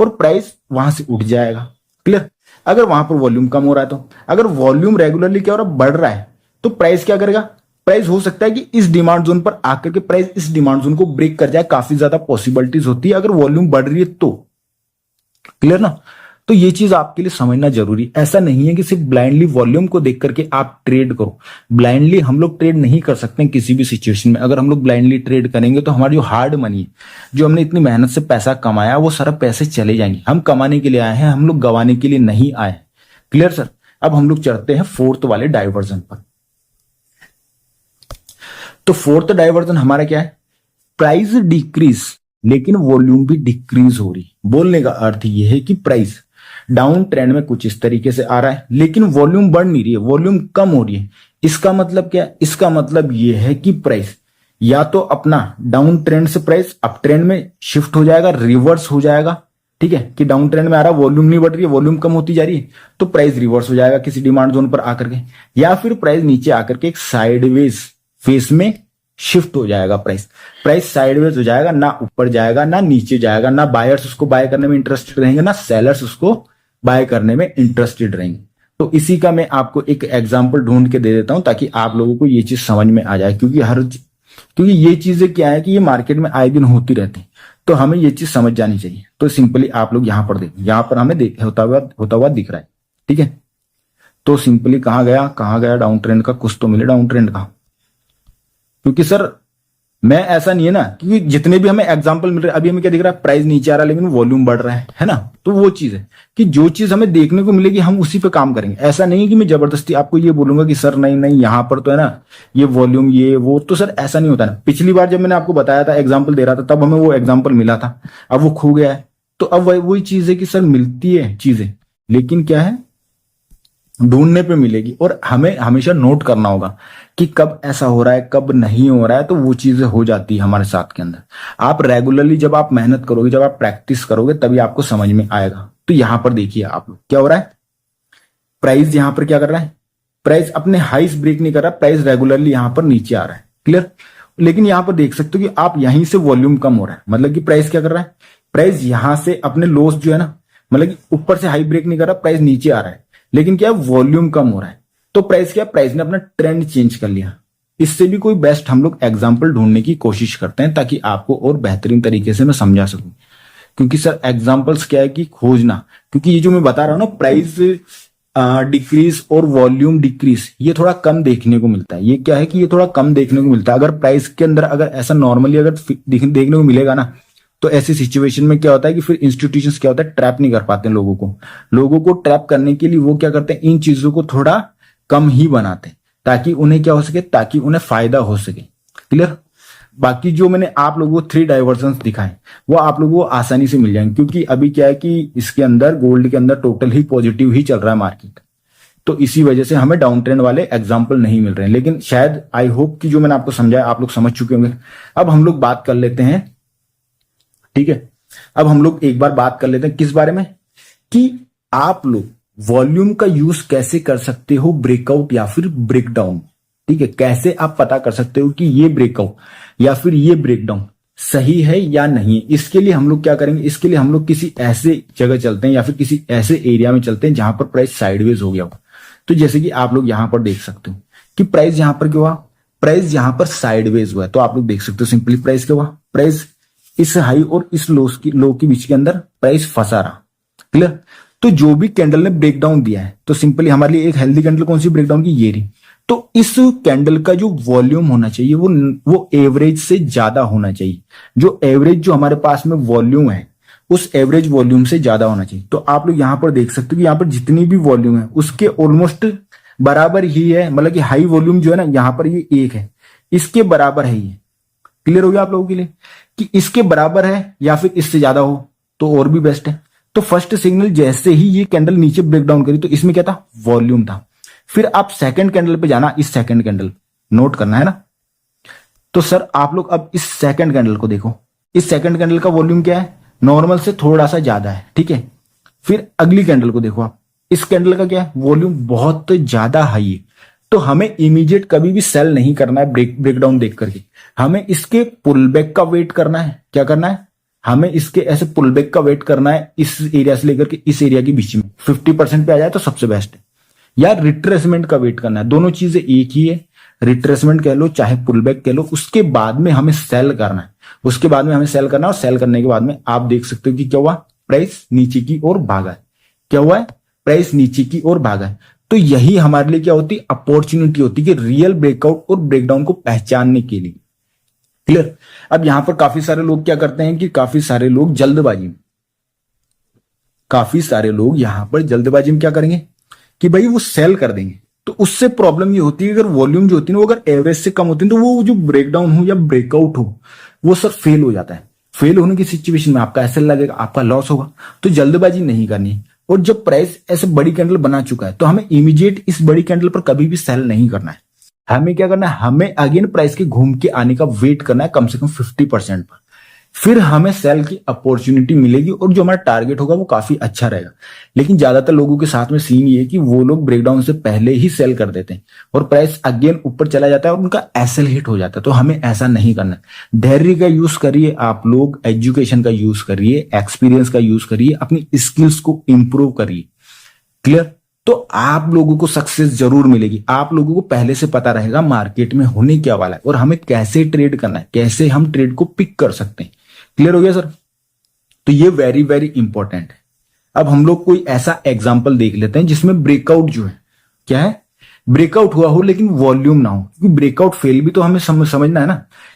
और प्राइस वहां से उठ जाएगा। क्लियर। अगर वहां पर वॉल्यूम कम हो रहा है तो, अगर वॉल्यूम रेगुलरली क्या हो रहा है, बढ़ रहा है, तो प्राइस क्या करेगा, प्राइस हो सकता है कि इस डिमांड जोन पर आकर के प्राइस इस डिमांड जोन को ब्रेक कर जाए, काफी ज्यादा पॉसिबिलिटीज होती है अगर वॉल्यूम बढ़ रही है तो। क्लियर ना? तो ये चीज आपके लिए समझना जरूरी। ऐसा नहीं है कि सिर्फ ब्लाइंडली वॉल्यूम को देख करके आप ट्रेड करो। ब्लाइंडली हम लोग ट्रेड नहीं कर सकते किसी भी सिचुएशन में। अगर हम लोग ब्लाइंडली ट्रेड करेंगे तो हमारी जो हार्ड मनी है, जो हमने इतनी मेहनत से पैसा कमाया, वो सारा पैसे चले जाएंगे। हम कमाने के लिए आए हैं, हम लोग गंवाने के लिए नहीं आए। Clear sir? अब हम लोग चढ़ते हैं फोर्थ वाले डाइवर्जन पर। तो फोर्थ डाइवर्जन हमारा क्या है? प्राइस डिक्रीज लेकिन वॉल्यूम भी डिक्रीज हो रही। बोलने का अर्थ यह है कि प्राइस डाउन ट्रेंड में कुछ इस तरीके से आ रहा है लेकिन वॉल्यूम बढ़ नहीं रही है, वॉल्यूम कम हो रही है। इसका मतलब क्या है? इसका मतलब यह है कि प्राइस या तो अपना डाउन ट्रेंड से प्राइस अप ट्रेंड में शिफ्ट हो जाएगा, रिवर्स हो जाएगा। ठीक है कि डाउन ट्रेंड में आ रहा, वॉल्यूम नहीं बढ़ रही है, वॉल्यूम कम होती जा रही है, तो प्राइस रिवर्स हो जाएगा किसी डिमांड जोन पर आकर के, या फिर प्राइस नीचे आकर के एक साइडवेज फेस में शिफ्ट हो जाएगा। प्राइस साइडवेज हो जाएगा, ना ऊपर जाएगा ना नीचे जाएगा, ना बायर्स उसको बाय करने में इंटरेस्टेड रहेंगे ना सेलर्स उसको बाय करने में इंटरेस्टेड रहेंगे। तो इसी का मैं आपको एक एग्जांपल ढूंढ के दे देता हूं ताकि आप लोगों को ये चीज समझ में आ जाए, क्योंकि ये चीजें क्या है कि ये मार्केट में आए दिन होती रहती है, तो हमें ये चीज समझ जानी चाहिए। तो सिंपली आप लोग यहां पर देखिए, यहां पर हमें होता हुआ दिख रहा है। ठीक है, तो सिंपली कहां गया डाउन ट्रेंड का, कुछ तो मिले डाउन ट्रेंड का। क्योंकि सर मैं ऐसा नहीं है ना, क्योंकि जितने भी हमें एग्जांपल मिल रहे हैं, अभी हमें क्या दिख रहा है? प्राइस नीचे आ रहा है लेकिन वॉल्यूम बढ़ रहा है ना। तो वो चीज है कि जो चीज हमें देखने को मिलेगी हम उसी पे काम करेंगे। ऐसा नहीं है कि मैं जबरदस्ती आपको ये बोलूंगा कि सर नहीं यहां पर तो है ना ये वॉल्यूम ये वो, तो सर ऐसा नहीं होता ना। पिछली बार जब मैंने आपको बताया था, एग्जाम्पल दे रहा था, तब हमें वो एग्जाम्पल मिला था, अब वो खो गया है। तो अब वही चीज है कि सर मिलती है चीजें, लेकिन क्या है, ढूंढने पे मिलेगी। और हमें हमेशा नोट करना होगा कि कब ऐसा हो रहा है कब नहीं हो रहा है, तो वो चीजें हो जाती है हमारे साथ के अंदर। आप रेगुलरली जब आप मेहनत करोगे, जब आप प्रैक्टिस करोगे, तभी आपको समझ में आएगा। तो यहां पर देखिए आप लोग क्या हो रहा है, प्राइस यहां पर क्या कर रहा है, प्राइस अपने हाइस ब्रेक नहीं कर रहा, प्राइस रेगुलरली यहां पर नीचे आ रहा है। क्लियर? लेकिन यहां पर देख सकते हो कि आप यहीं से वॉल्यूम कम हो रहा है, मतलब कि प्राइस क्या कर रहा है, प्राइस यहां से अपने लोस जो है ना, मतलब कि ऊपर से हाई ब्रेक नहीं कर रहा, प्राइस नीचे आ रहा है, लेकिन क्या वॉल्यूम कम हो रहा है। तो प्राइस क्या, प्राइस ने अपना ट्रेंड चेंज कर लिया। इससे भी कोई बेस्ट हम लोग एग्जांपल ढूंढने की कोशिश करते हैं ताकि आपको और बेहतरीन तरीके से मैं समझा सकूं। क्योंकि सर एग्जांपल्स क्या है कि खोजना, क्योंकि ये जो मैं बता रहा हूं ना, प्राइस डिक्रीज और वॉल्यूम डिक्रीज, ये थोड़ा कम देखने को मिलता है। ये क्या है कि ये थोड़ा कम देखने को मिलता है। अगर प्राइस के अंदर अगर ऐसा नॉर्मली अगर देखने को मिलेगा ना, तो ऐसी सिचुएशन में क्या होता है कि फिर इंस्टीट्यूशंस क्या होता है, ट्रैप नहीं कर पाते लोगों को ट्रैप करने के लिए वो क्या करते हैं, इन चीजों को थोड़ा कम ही बनाते हैं ताकि उन्हें क्या हो सके, ताकि उन्हें फायदा हो सके। क्लियर? बाकी जो मैंने आप लोगों को 3 डाइवर्जन दिखाए वो आप लोगों को आसानी से मिल जाएंगे, क्योंकि अभी क्या है कि इसके अंदर गोल्ड के अंदर टोटल ही पॉजिटिव ही चल रहा है मार्केट। तो इसी वजह से हमें डाउन ट्रेंड वाले एग्जाम्पल नहीं मिल रहे हैं, लेकिन शायद आई होप कि जो मैंने आपको समझाया आप लोग समझ चुके होंगे। अब हम लोग बात कर लेते हैं, ठीक है, अब हम लोग एक बार बात कर लेते हैं किस बारे में, कि आप लोग वॉल्यूम का यूज कैसे कर सकते हो ब्रेकआउट या फिर ब्रेकडाउन। ठीक है, कैसे आप पता कर सकते हो कि ये ब्रेकआउट या फिर ये ब्रेकडाउन सही है या नहीं। इसके लिए हम लोग क्या करेंगे, इसके लिए हम लोग किसी ऐसे जगह चलते हैं या फिर किसी ऐसे एरिया में चलते हैं जहां पर प्राइस साइडवेज हो गया हो। तो जैसे कि आप लोग यहां पर देख सकते हो कि प्राइस यहां पर क्या हुआ, प्राइस यहां पर साइडवेज हुआ है। तो आप लोग देख सकते हो सिंपली प्राइस क्या हुआ, प्राइस इस हाई और इस लो के बीच के अंदर प्राइस फंसा रहा। क्लियर? तो जो भी कैंडल ने ब्रेकडाउन दिया है, तो सिंपली हमारे लिए एक हेल्दी कैंडल कौन सी ब्रेकडाउन की, ये रही। तो इस कैंडल का जो वॉल्यूम होना चाहिए वो एवरेज से ज्यादा होना चाहिए। जो एवरेज जो हमारे पास में वॉल्यूम है उस एवरेज वॉल्यूम से ज्यादा होना चाहिए। तो आप लोग यहां पर देख सकते हो कि यहां पर जितनी भी वॉल्यूम है उसके ऑलमोस्ट बराबर ही है, मतलब कि हाई वॉल्यूम जो है ना यहां पर ये 1 है, इसके बराबर है ये। क्लियर हो गया आप लोगों के लिए कि इसके बराबर है या फिर इससे ज्यादा हो तो और भी बेस्ट है। तो फर्स्ट सिग्नल जैसे ही ये कैंडल नीचे ब्रेकडाउन करी तो इसमें क्या था, वॉल्यूम था। फिर आप सेकंड कैंडल पे जाना, इस सेकंड कैंडल नोट करना है ना। तो सर आप लोग अब इस सेकंड कैंडल को देखो, इस सेकंड कैंडल का वॉल्यूम क्या है, नॉर्मल से थोड़ा सा ज्यादा है। ठीक है, फिर अगली कैंडल को देखो आप, इस कैंडल का क्या है, वॉल्यूम बहुत ज्यादा हाई है। तो हमें इमीडिएट कभी भी सेल नहीं करना है ब्रेकडाउन देख करके, हमें इसके पुलबैक का वेट करना है। क्या करना है, हमें इसके ऐसे पुलबैक का वेट करना है, इस एरिया से लेकर के इस एरिया के बीच में 50% पे आ जाए तो सबसे बेस्ट है, या रिट्रेसमेंट का वेट करना है। दोनों चीजें एक ही है, रिट्रेसमेंट कह लो चाहे पुल बैक कह लो, उसके बाद में हमें सेल करना है, उसके बाद में हमें सेल करना है। और सेल करने के बाद में आप देख सकते हो कि क्या हुआ, प्राइस नीचे की ओर भागा है। क्या हुआ है, प्राइस नीचे की ओर भागा है। तो यही हमारे लिए क्या होती है, अपॉर्चुनिटी होती है कि रियल ब्रेकआउट और ब्रेकडाउन को पहचानने के लिए। क्लियर। अब यहां पर काफी सारे लोग क्या करते हैं कि काफी सारे लोग जल्दबाजी में, यहां पर जल्दबाजी में क्या करेंगे कि भाई वो सेल कर देंगे। तो उससे प्रॉब्लम ये होती है, अगर वॉल्यूम जो होती है ना वो अगर एवरेज से कम होती है तो वो जो ब्रेकडाउन हो या ब्रेकआउट हो वो सर फेल हो जाता है। फेल होने की सिचुएशन में आपका एसएल लगेगा, आपका लॉस होगा। तो जल्दबाजी नहीं करनी है। और जब प्राइस ऐसे बड़ी कैंडल बना चुका है तो हमें इमीडिएट इस बड़ी कैंडल पर कभी भी सेल नहीं करना है। हमें क्या करना है, हमें अगेन प्राइस के घूम के आने का वेट करना है कम से कम 50% पर, फिर हमें सेल की अपॉर्चुनिटी मिलेगी और जो हमारा टारगेट होगा वो काफी अच्छा रहेगा। लेकिन ज्यादातर लोगों के साथ में सीन ये है कि वो लोग ब्रेकडाउन से पहले ही सेल कर देते हैं और प्राइस अगेन ऊपर चला जाता है और उनका एसएल हिट हो जाता है। तो हमें ऐसा नहीं करना है। धैर्य का यूज करिए आप लोग, एजुकेशन का यूज करिए, एक्सपीरियंस का यूज करिए, अपनी स्किल्स को इंप्रूव करिए। क्लियर। तो आप लोगों को सक्सेस जरूर मिलेगी। आप लोगों को पहले से पता रहेगा मार्केट में होने क्या वाला है और हमें कैसे ट्रेड करना है, कैसे हम ट्रेड को पिक कर सकते हैं। क्लियर हो गया सर। तो ये वेरी वेरी इंपॉर्टेंट है। अब हम लोग कोई ऐसा एग्जांपल देख लेते हैं जिसमें ब्रेकआउट जो है, क्या है, ब्रेकआउट हुआ हो लेकिन वॉल्यूम ना हो। क्योंकि ब्रेकआउट फेल भी तो हमें समझना है ना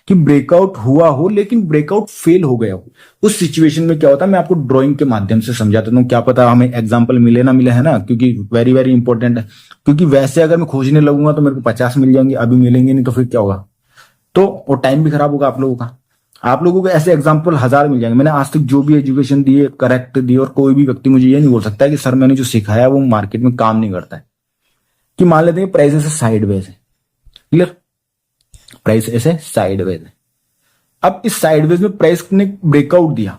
कि ब्रेकआउट हुआ हो लेकिन ब्रेकआउट फेल हो गया हो। उस सिचुएशन में क्या होता है, मैं आपको ड्राइंग के माध्यम से समझा देता हूँ, क्या पता हमें एग्जाम्पल मिले ना मिले, है ना। क्योंकि वेरी वेरी इंपॉर्टेंट है। क्योंकि वैसे अगर मैं खोजने लगूंगा तो मेरे को 50 मिल जाएंगे, अभी मिलेंगे नहीं तो फिर क्या होगा, तो और टाइम भी खराब होगा आप लोगों का। आप लोगों को ऐसे एग्जाम्पल 1000 मिल जाएंगे। मैंने आज तक जो भी एजुकेशन दी है करेक्ट दी, और कोई भी व्यक्ति मुझे ये नहीं बोल सकता है कि सर मैंने जो सिखाया वो मार्केट में काम नहीं करता है। कि मान लेते हैं प्राइस ऐसे साइडवेज है। क्लियर। प्राइस ऐसे साइडवेज है। अब इस साइडवेज में प्राइस ने ब्रेकआउट दिया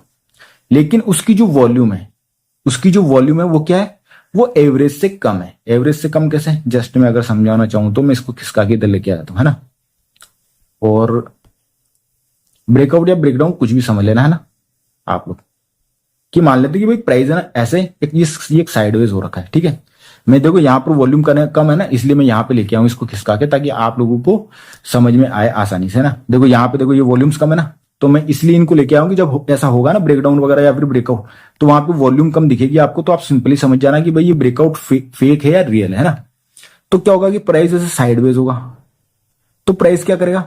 लेकिन उसकी जो वॉल्यूम है वो क्या है, वो एवरेज से कम है। एवरेज से कम कैसे है, जस्ट मैं अगर समझाना चाहूं तो मैं इसको खिसका के इधर लेके आता हूं, है ना। और ब्रेकआउट या ब्रेकडाउन कुछ भी समझ लेना, है ना आप लोग। कि मान लेते कि भाई प्राइस है ना ऐसे एक साइडवेज हो रखा है, ठीक है। मैं देखो यहाँ पर वॉल्यूम कम है ना, इसलिए मैं यहाँ पे लेके आऊं इसको खिसका के, ताकि आप लोगों को समझ में आए आसानी से ना। देखो यहाँ पे देखो ये वॉल्यूम्स कम है ना, तो मैं इसलिए इनको लेके आऊंगी। जब ऐसा होगा ना ब्रेकडाउन वगैरह या फिर ब्रेकआउट, तो वहां पे वॉल्यूम कम दिखेगी आपको, तो आप सिंपली समझ जाना कि भाई ये ब्रेकआउट फेक है या रियल है ना। तो क्या होगा कि प्राइस ऐसे साइडवेज होगा तो प्राइस क्या करेगा,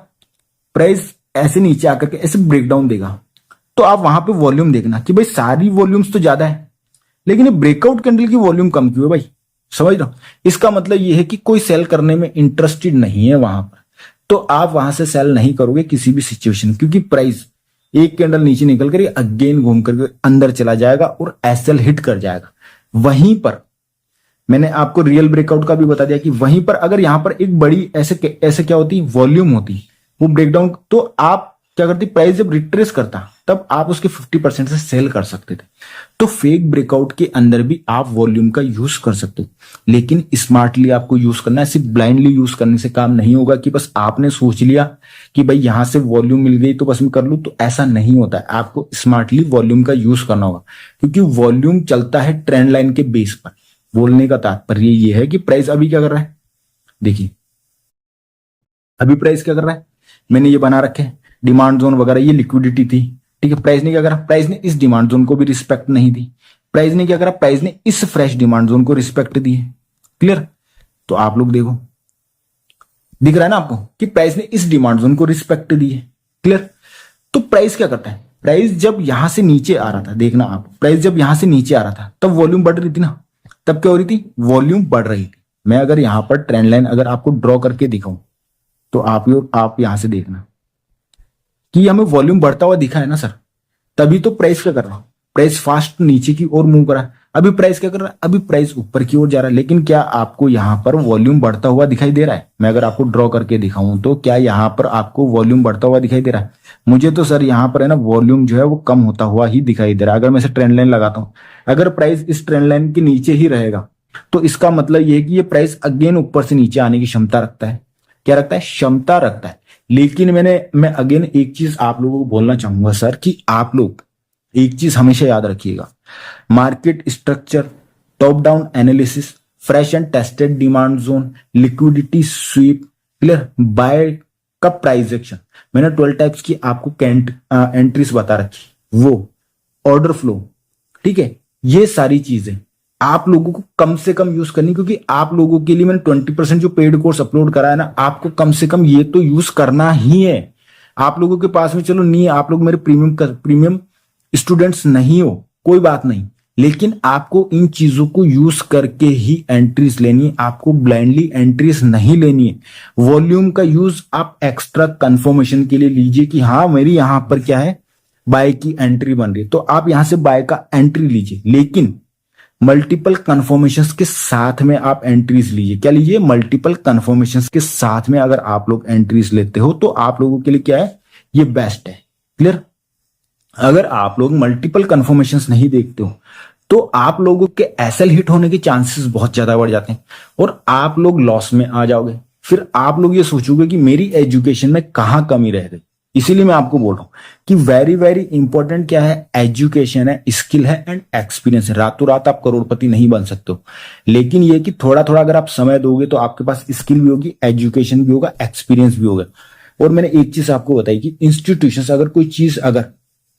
प्राइस ऐसे नीचे आकर के ऐसे ब्रेकडाउन देगा। तो आप वहां पे वॉल्यूम देखना कि भाई सारी वॉल्यूम्स तो ज्यादा है लेकिन ये ब्रेकआउट कैंडल की वॉल्यूम कम क्यों है भाई, समझ रहा हूं। इसका मतलब ये है कि कोई सेल करने में इंटरेस्टेड नहीं है वहां पर, तो आप वहां से सेल नहीं करोगे किसी भी सिचुएशन। क्योंकि प्राइस एक कैंडल नीचे निकल कर अगेन घूम करके अंदर चला जाएगा और एसएल हिट कर जाएगा। वहीं पर मैंने आपको रियल ब्रेकआउट का भी बता दिया कि वहीं पर अगर यहां पर एक बड़ी ऐसे क्या होती वॉल्यूम होती वो ब्रेकडाउन, तो आप क्या करती, प्राइस जब रिट्रेस करता तब आप उसके 50% से सेल कर सकते थे। तो फेक ब्रेकआउट के अंदर भी आप वॉल्यूम का यूज कर सकते हो, लेकिन स्मार्टली आपको यूज करना है। सिर्फ ब्लाइंडली यूज करने से काम नहीं होगा कि बस आपने सोच लिया कि भाई यहां से वॉल्यूम मिल गई तो बस मैं कर लूं, तो ऐसा नहीं होता है। आपको स्मार्टली वॉल्यूम का यूज करना होगा क्योंकि वॉल्यूम चलता है ट्रेंड लाइन के बेस पर। बोलने का तात्पर्य ये है कि प्राइस अभी क्या कर रहा है, देखिए अभी प्राइस क्या कर रहा है, मैंने ये बना रखे डिमांड जोन वगैरह, ये लिक्विडिटी थी, ठीक है। प्राइस ने क्या करा, प्राइस ने इस डिमांड जोन को भी रिस्पेक्ट नहीं दी। प्राइस ने क्या करा, प्राइस ने इस फ्रेश डिमांड जोन को रिस्पेक्ट दी है। क्लियर। तो आप लोग देखो दिख रहा है ना आपको कि प्राइस ने इस डिमांड जोन को रिस्पेक्ट दी है। क्लियर। तो प्राइस क्या करता है, प्राइस जब यहां से नीचे आ रहा था, देखना आप, प्राइस जब यहां से नीचे आ रहा था तब वॉल्यूम बढ़ रही थी ना, तब क्या हो रही थी, वॉल्यूम बढ़ रही थी। मैं अगर यहां पर ट्रेंड लाइन अगर आपको ड्रॉ करके दिखाऊं तो आप यहां से देखना कि हमें वॉल्यूम बढ़ता हुआ दिखा है ना सर, तभी तो प्राइस क्या कर रहा है, प्राइस फास्ट नीचे की ओर मूव कर रहा है। अभी प्राइस क्या कर रहा है, अभी प्राइस ऊपर की ओर जा रहा है। लेकिन क्या आपको यहां पर वॉल्यूम बढ़ता हुआ दिखाई दे रहा है, मैं अगर आपको ड्रॉ करके दिखाऊं तो क्या यहां पर आपको वॉल्यूम बढ़ता हुआ दिखाई दे रहा है, मुझे तो सर यहां पर है ना वॉल्यूम जो है वो कम होता हुआ ही दिखाई दे रहा है। अगर मैं इसे ट्रेंड लाइन लगाता हूं, अगर प्राइस इस ट्रेंड लाइन के नीचे ही रहेगा तो इसका मतलब ये है कि ये प्राइस अगेन ऊपर से नीचे आने की क्षमता रखता है। क्या रखता है, क्षमता रखता है। लेकिन मैं अगेन एक चीज आप लोगों को बोलना चाहूंगा सर, कि आप लोग एक चीज हमेशा याद रखिएगा, market structure, top down analysis, fresh and tested demand zone, liquidity sweep, clear. Buy का प्राइस एक्शन, मैंने 12 टाइप्स की आपको एंट्रीज बता रखी, वो ऑर्डर फ्लो, ठीक है। ये सारी चीजें आप लोगों को कम से कम यूज करनी, क्योंकि आप लोगों के लिए मैंने 20% जो पेड कोर्स अपलोड करा है ना, आपको कम से कम ये तो यूज करना ही है। आप लोगों के पास में चलो नहीं है, आप लोग मेरे प्रीमियम स्टूडेंट्स नहीं हो, कोई बात नहीं, लेकिन आपको इन चीजों को यूज करके ही एंट्रीज लेनी है, आपको ब्लाइंडली एंट्रीज नहीं लेनी है। वॉल्यूम का यूज आप एक्स्ट्रा कंफर्मेशन के लिए लीजिए कि हाँ मेरी यहां पर क्या है, बाय की एंट्री बन रही है, तो आप यहां से बाय का एंट्री लीजिए, लेकिन मल्टीपल कन्फर्मेशंस के साथ में आप एंट्रीज लीजिए। क्या लीजिए? मल्टीपल कन्फर्मेशंस के साथ में अगर आप लोग एंट्रीज लेते हो तो आप लोगों के लिए क्या है, ये बेस्ट है। क्लियर। अगर आप लोग मल्टीपल कन्फर्मेशंस नहीं देखते हो तो आप लोगों के एसएल हिट होने के चांसेस बहुत ज्यादा बढ़ जाते हैं और आप लोग लॉस में आ जाओगे। फिर आप लोग ये सोचोगे कि मेरी एजुकेशन में कहां कमी रह गई। इसीलिए मैं आपको बोल रहा हूं कि वेरी वेरी इंपॉर्टेंट क्या है, एजुकेशन है, स्किल है एंड एक्सपीरियंस है। रातों रात आप करोड़पति नहीं बन सकते हो, लेकिन ये कि थोड़ा थोड़ा अगर आप समय दोगे तो आपके पास स्किल भी होगी, एजुकेशन भी होगा, एक्सपीरियंस भी होगा। और मैंने एक चीज आपको बताई कि इंस्टीट्यूशन, अगर कोई चीज अगर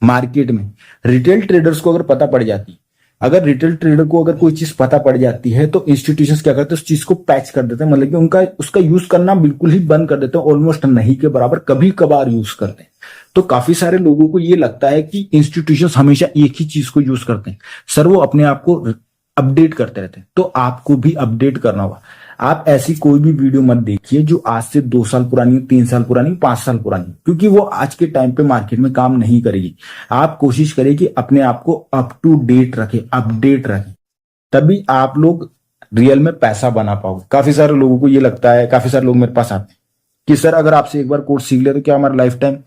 मार्केट में रिटेल ट्रेडर्स को अगर पता पड़ जाती, अगर रिटेल ट्रेडर को अगर कोई चीज पता पड़ जाती है तो इंस्टीट्यूशंस क्या करते हैं, उस चीज को पैच कर देते हैं, मतलब कि उनका उसका यूज करना बिल्कुल ही बंद कर देते हैं, ऑलमोस्ट नहीं के बराबर कभी कभार यूज करते हैं। तो काफी सारे लोगों को ये लगता है कि इंस्टीट्यूशंस हमेशा एक ही चीज को यूज करते हैं। सर वो अपने आप को अपडेट करते रहते हैं, तो आपको भी अपडेट करना होगा। आप ऐसी कोई भी वीडियो मत देखिए जो आज से 2 साल पुरानी, 3 साल पुरानी, 5 साल पुरानी, क्योंकि वो आज के टाइम पे मार्केट में काम नहीं करेगी। आप कोशिश करें कि अपने आप को अप टू डेट रखें, अपडेट रखें, तभी आप लोग रियल में पैसा बना पाओगे। काफी सारे लोगों को ये लगता है, काफी सारे लोग मेरे पास आते हैं कि सर अगर आपसे एक बार कोर्स सीख लिया तो क्या हमारा लाइफ टाइम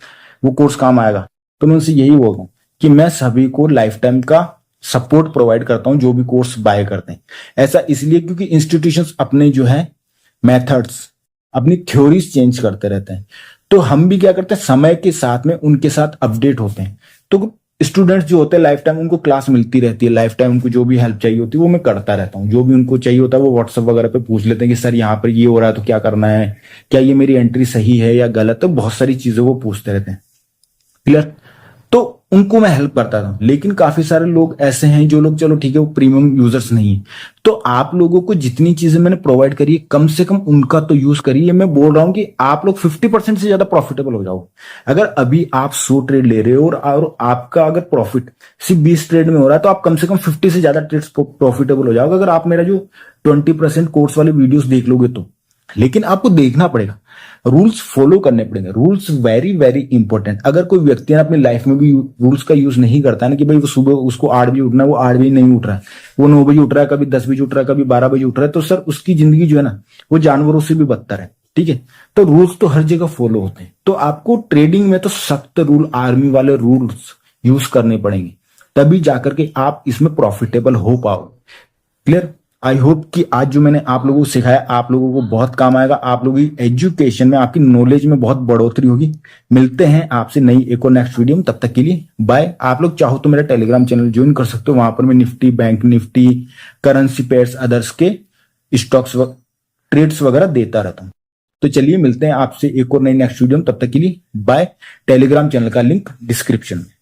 वो कोर्स काम आएगा? तो मैं उनसे यही बोल रहा हूँ कि मैं सभी को लाइफ टाइम का सपोर्ट प्रोवाइड करता हूं जो भी कोर्स बाय करते हैं। ऐसा इसलिए क्योंकि इंस्टीट्यूशंस अपने जो है मेथड्स, अपनी थ्योरीज चेंज करते रहते हैं, तो हम भी क्या करते हैं, समय के साथ में उनके साथ अपडेट होते हैं। तो स्टूडेंट्स जो होते हैं लाइफ टाइम उनको क्लास मिलती रहती है, लाइफ टाइम उनको जो भी हेल्प चाहिए होती है वो मैं करता रहता हूँ। जो भी उनको चाहिए होता है वो व्हाट्सएप वगैरह पे पूछ लेते हैं कि सर यहाँ पर ये हो रहा है तो क्या करना है, क्या ये मेरी एंट्री सही है या गलत, तो बहुत सारी चीजें वो पूछते रहते हैं। क्लियर। तो उनको मैं हेल्प करता था, लेकिन काफी सारे लोग ऐसे हैं जो लोग चलो ठीक है वो प्रीमियम यूजर्स नहीं है, तो आप लोगों को जितनी चीजें मैंने प्रोवाइड करी है कम से कम उनका तो यूज करिए। मैं बोल रहा हूं कि आप लोग 50% से ज्यादा प्रॉफिटेबल हो जाओ। अगर अभी आप 100 ट्रेड ले रहे हो और आपका अगर प्रॉफिट सिर्फ 20 ट्रेड में हो रहा है तो आप कम से कम 50 से ज्यादा ट्रेड्स प्रॉफिटेबल हो जाओगे अगर आप मेरा जो 20% कोर्स वाले वीडियोस देख लोगे तो। लेकिन आपको देखना पड़ेगा, रूल्स फॉलो करने पड़ेंगे। Rules very very important. अगर कोई व्यक्ति अपनी लाइफ में भी रूल्स का यूज नहीं करता है ना, कि भाई वो सुबह उसको 8 बजे उठना है, वो 8 बजे नहीं उठ रहा है, वो 9 बजे उठ रहा है, कभी 10 बजे उठ रहा है, कभी 12 बजे उठ रहा है, तो सर उसकी जिंदगी जो है ना वो जानवरों से भी बदतर है। ठीक है, तो रूल्स तो हर जगह फॉलो होते हैं, तो आपको ट्रेडिंग में तो सख्त रूल, आर्मी वाले रूल्स यूज करने पड़ेंगे, तभी जाकर के आप इसमें प्रॉफिटेबल हो पाओ। क्लियर। आई होप कि आज जो मैंने आप लोगों को सिखाया आप लोगों को बहुत काम आएगा, आप लोगों की एजुकेशन में, आपकी नॉलेज में बहुत बढ़ोतरी होगी। मिलते हैं आपसे नई एक और नेक्स्ट वीडियो में, तब तक के लिए बाय। आप लोग चाहो तो मेरा टेलीग्राम चैनल ज्वाइन कर सकते हो, वहां पर मैं Nifty, bank Nifty, currency pairs, others के स्टॉक्स ट्रेड्स वगैरह देता रहता हूं। तो चलिए मिलते हैं आपसे एक और नई नेक्स्ट वीडियो में, तब तक के लिए बाय। टेलीग्राम चैनल का लिंक डिस्क्रिप्शन में।